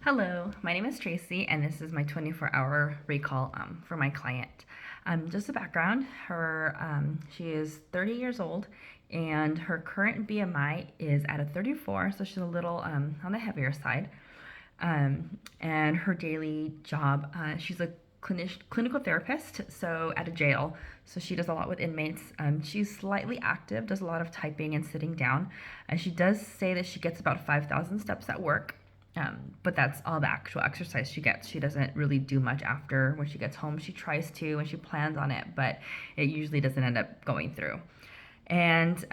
Hello, my name is Tracy, and this is my 24-hour recall for my client. Just a background: she is 30 years old, and her current BMI is at a 34, so she's a little on the heavier side. And her daily job, she's a clinical therapist, so at a jail. So she does a lot with inmates. She's slightly active, does a lot of typing and sitting down. She does say that she gets about 5,000 steps at work. But that's all the actual exercise she gets. She doesn't really do much after when she gets home. She tries to and she plans on it, but it usually doesn't end up going through. And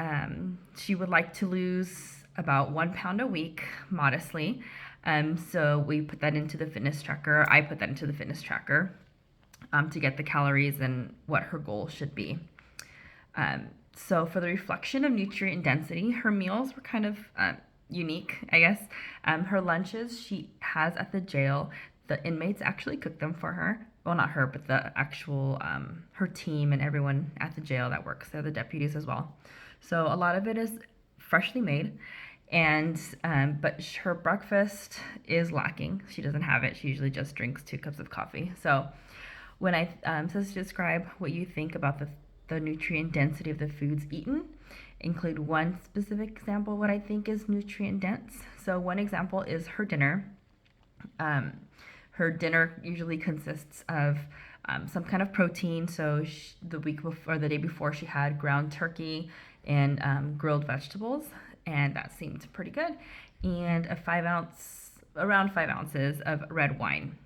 she would like to lose about 1 pound a week, modestly. So we put that into the fitness tracker. I put that into the fitness tracker to get the calories and what her goal should be. So for the reflection of nutrient density, her meals were kind of unique, I guess. Her lunches she has at the jail, the inmates actually cook them for her. Well, not her, but the actual her team and everyone at the jail that works there, the deputies as well. So a lot of it is freshly made, and but her breakfast is lacking. She doesn't have it. She usually just drinks 2 cups of coffee. So when I says to describe what you think about the nutrient density of the foods eaten, include one specific example what I think is nutrient dense. So one example is her dinner. Her dinner usually consists of some kind of protein. So the week before, or the day before, she had ground turkey and grilled vegetables, and that seemed pretty good. And around 5 ounces of red wine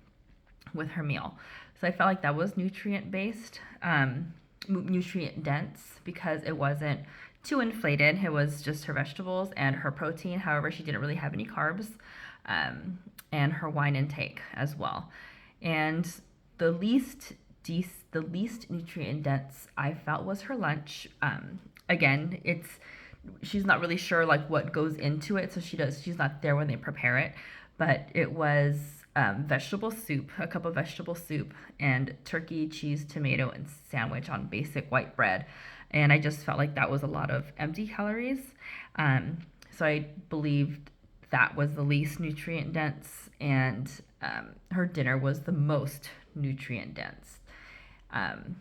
with her meal. So I felt like that was nutrient based, nutrient dense, because it wasn't too inflated. It was just her vegetables and her protein. However, she didn't really have any carbs, and her wine intake as well. And the least the least nutrient dense I felt was her lunch. Again, she's not really sure like what goes into it, so she's not there when they prepare it, but it was vegetable soup, a cup of vegetable soup, and turkey, cheese, tomato, and sandwich on basic white bread. And I just felt like that was a lot of empty calories. So I believed that was the least nutrient dense, and her dinner was the most nutrient dense. Um,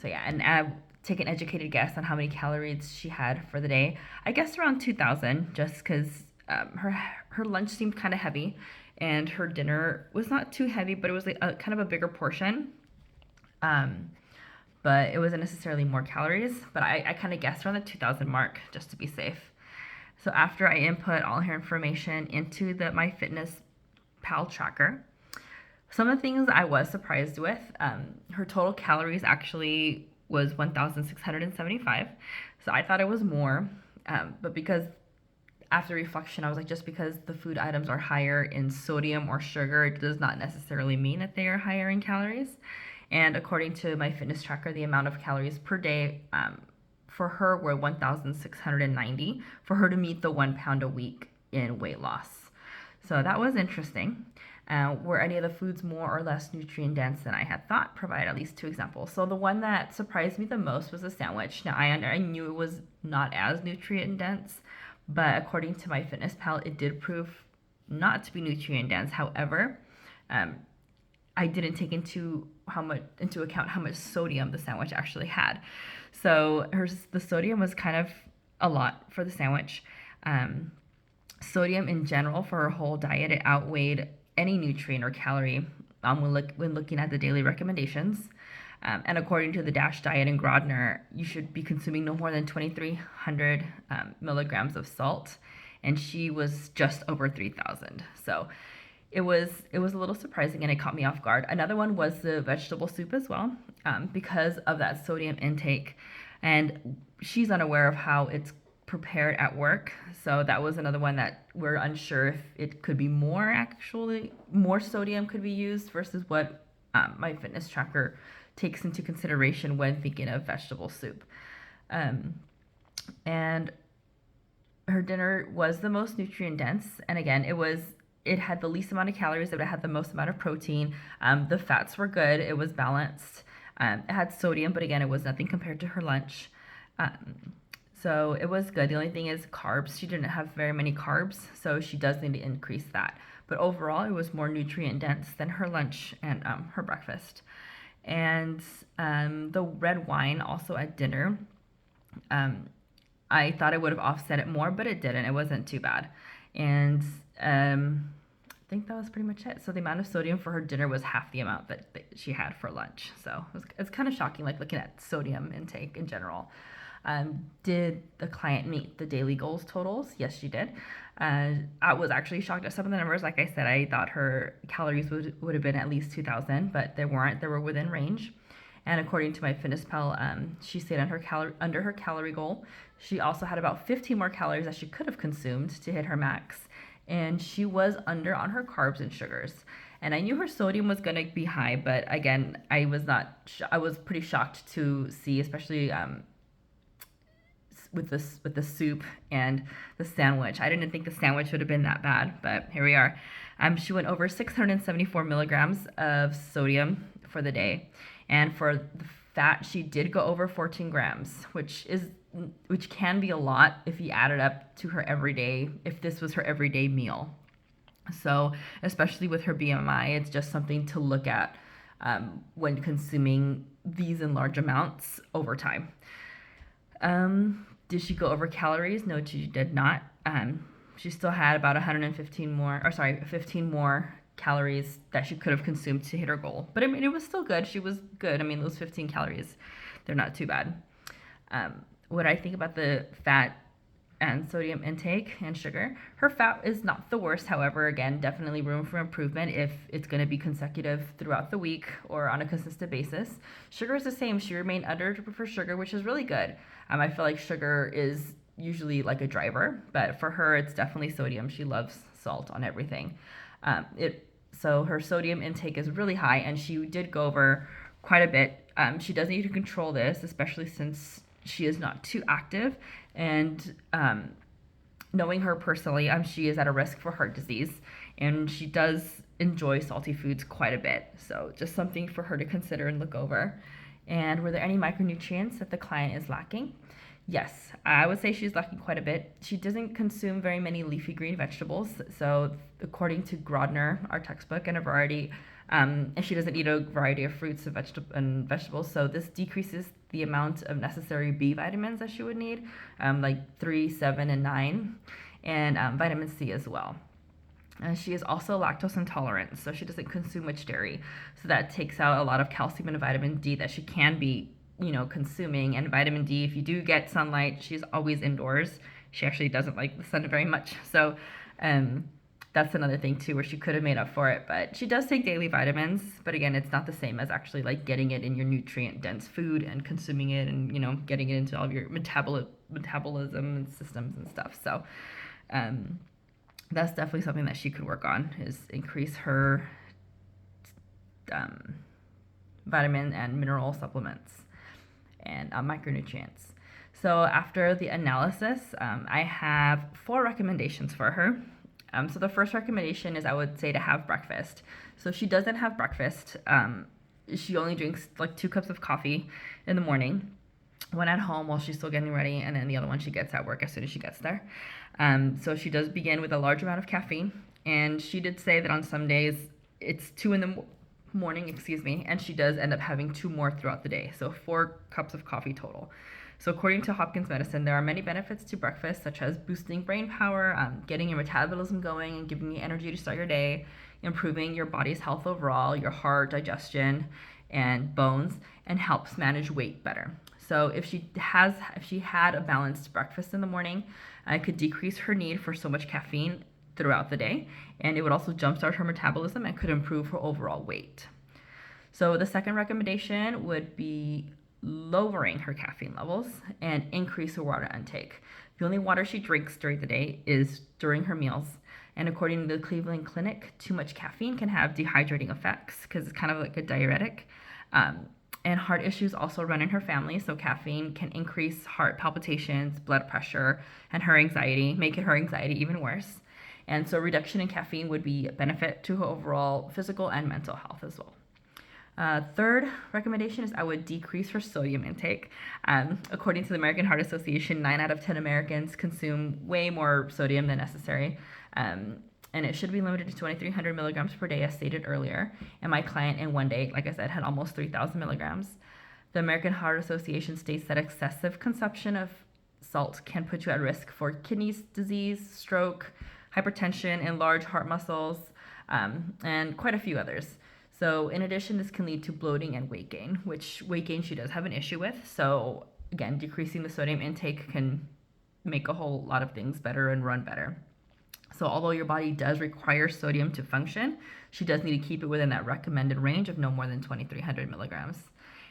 so yeah, and take an educated guess on how many calories she had for the day. I guess around 2,000, just because her lunch seemed kind of heavy, and her dinner was not too heavy, but it was like a kind of a bigger portion. Um, but it wasn't necessarily more calories. But I kind of guessed around the 2,000 mark just to be safe. So after I input all her information into the MyFitnessPal tracker, some of the things I was surprised with, her total calories actually was 1,675. So I thought it was more, but because after reflection, I was like, just because the food items are higher in sodium or sugar, it does not necessarily mean that they are higher in calories. And according to my fitness tracker, the amount of calories per day for her were 1,690 for her to meet the 1 pound a week in weight loss. So that was interesting. Were any of the foods more or less nutrient dense than I had thought? Provide at least 2 examples. So the one that surprised me the most was a sandwich. Now I knew it was not as nutrient dense, but according to MyFitnessPal, it did prove not to be nutrient dense. However, I didn't take into account how much sodium the sandwich actually had. So the sodium was kind of a lot for the sandwich. Sodium in general for her whole diet, it outweighed any nutrient or calorie when looking at the daily recommendations. And according to the DASH diet in Grodner, you should be consuming no more than 2,300 milligrams of salt, and she was just over 3,000. So it was a little surprising, and it caught me off guard. Another one was the vegetable soup as well, because of that sodium intake, and she's unaware of how it's prepared at work. So that was another one that we're unsure if it could be more sodium could be used versus what my fitness tracker takes into consideration when thinking of vegetable soup. Um, and her dinner was the most nutrient dense, and again, it had the least amount of calories, but it had the most amount of protein. The fats were good. It was balanced. It had sodium, but again, it was nothing compared to her lunch. Um, So it was good. The only thing is carbs. She didn't have very many carbs, so she does need to increase that. But overall, it was more nutrient dense than her lunch and her breakfast. And the red wine also at dinner, um, I thought it would have offset it more, but it didn't. It wasn't too bad. And I think that was pretty much it. So the amount of sodium for her dinner was half the amount that she had for lunch. So it's kind of shocking, like looking at sodium intake in general. Did the client meet the daily goals totals? Yes, she did. I was actually shocked at some of the numbers. Like I said, I thought her calories would have been at least 2,000, but they weren't. They were within range. And according to MyFitnessPal, she stayed on under her calorie goal. She also had about 15 more calories that she could have consumed to hit her max. And she was under on her carbs and sugars. And I knew her sodium was going to be high, but again, I was not. I was pretty shocked to see, especially with the soup and the sandwich. I didn't think the sandwich would have been that bad, but here we are. She went over 674 milligrams of sodium for the day, and for the fat, she did go over 14 grams, which can be a lot if you add it up to her everyday. If this was her everyday meal, so especially with her BMI, it's just something to look at when consuming these in large amounts over time. Did she go over calories? No, she did not. She still had about 115 more, or sorry, 15 more calories that she could have consumed to hit her goal. But I mean, it was still good. She was good. I mean, those 15 calories, they're not too bad. What I think about the fat and sodium intake and sugar, her fat is not the worst. However, again, definitely room for improvement if it's going to be consecutive throughout the week or on a consistent basis. Sugar is the same. She remained under for sugar, which is really good. I feel like sugar is usually like a driver, but for her, it's definitely sodium. She loves salt on everything. So her sodium intake is really high, and she did go over quite a bit. She does need to control this, especially since she is not too active. And knowing her personally, she is at a risk for heart disease, and she does enjoy salty foods quite a bit. So just something for her to consider and look over. And were there any micronutrients that the client is lacking? Yes, I would say she's lacking quite a bit. She doesn't consume very many leafy green vegetables. So according to Grodner, our textbook, and she doesn't eat a variety of fruits and vegetables. So this decreases the amount of necessary B vitamins that she would need, like 3, 7, and 9, and vitamin C as well. She is also lactose intolerant, so she doesn't consume much dairy. So that takes out a lot of calcium and vitamin D that she can be, consuming. And vitamin D, if you do get sunlight, she's always indoors. She actually doesn't like the sun very much. So that's another thing too, where she could have made up for it. But she does take daily vitamins. But again, it's not the same as actually like getting it in your nutrient dense food and consuming it and, getting it into all of your metabolism and systems and stuff. So that's definitely something that she could work on, is increase her vitamin and mineral supplements and micronutrients. So after the analysis, I have 4 recommendations for her. So the first recommendation is, I would say, to have breakfast. So she doesn't have breakfast. She only drinks like 2 cups of coffee in the morning, one at home while she's still getting ready, and then the other one she gets at work as soon as she gets there. So she does begin with a large amount of caffeine, and she did say that on some days it's 2 in the morning, and she does end up having 2 more throughout the day, so 4 cups of coffee total. So according to Hopkins Medicine, there are many benefits to breakfast, such as boosting brain power, getting your metabolism going and giving you energy to start your day, improving your body's health overall, your heart, digestion, and bones, and helps manage weight better. So if she had a balanced breakfast in the morning, it could decrease her need for so much caffeine throughout the day, and it would also jumpstart her metabolism and could improve her overall weight. So the second recommendation would be lowering her caffeine levels and increase her water intake. The only water she drinks during the day is during her meals. And according to the Cleveland Clinic, too much caffeine can have dehydrating effects because it's kind of like a diuretic. And heart issues also run in her family, so caffeine can increase heart palpitations, blood pressure, and making her anxiety even worse. And so reduction in caffeine would be a benefit to her overall physical and mental health as well. Third recommendation is I would decrease her sodium intake. According to the American Heart Association, 9 out of 10 Americans consume way more sodium than necessary. And it should be limited to 2,300 milligrams per day, as stated earlier. And my client in one day, like I said, had almost 3,000 milligrams. The American Heart Association states that excessive consumption of salt can put you at risk for kidney disease, stroke, hypertension, enlarged heart muscles, and quite a few others. So, in addition, this can lead to bloating and weight gain, which weight gain she does have an issue with. So, again, decreasing the sodium intake can make a whole lot of things better and run better. So, although your body does require sodium to function, she does need to keep it within that recommended range of no more than 2,300 milligrams.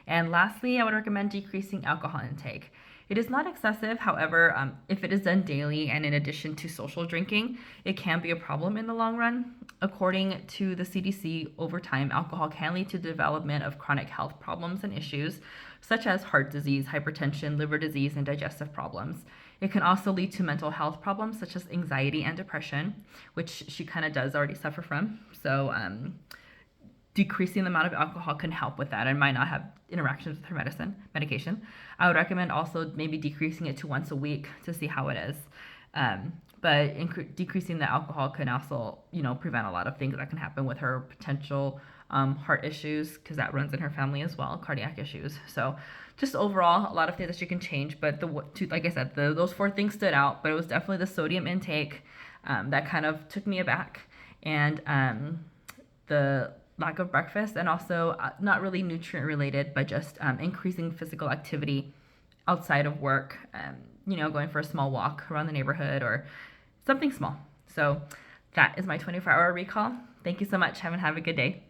And lastly, I would recommend decreasing alcohol intake. It is not excessive, however, if it is done daily and in addition to social drinking, it can be a problem in the long run. According to the CDC, over time, alcohol can lead to the development of chronic health problems and issues, such as heart disease, hypertension, liver disease, and digestive problems. It can also lead to mental health problems, such as anxiety and depression, which she kind of does already suffer from. So, decreasing the amount of alcohol can help with that and might not have interactions with her medication. I would recommend also maybe decreasing it to once a week to see how it is. But decreasing the alcohol can also, prevent a lot of things that can happen with her potential heart issues, because that runs in her family as well, cardiac issues. So just overall, a lot of things that she can change. But like I said, those 4 things stood out, but it was definitely the sodium intake that kind of took me aback. And the lack of breakfast, and also not really nutrient related, but just increasing physical activity outside of work, going for a small walk around the neighborhood or something small. So that is my 24-hour recall. Thank you so much. Have a good day.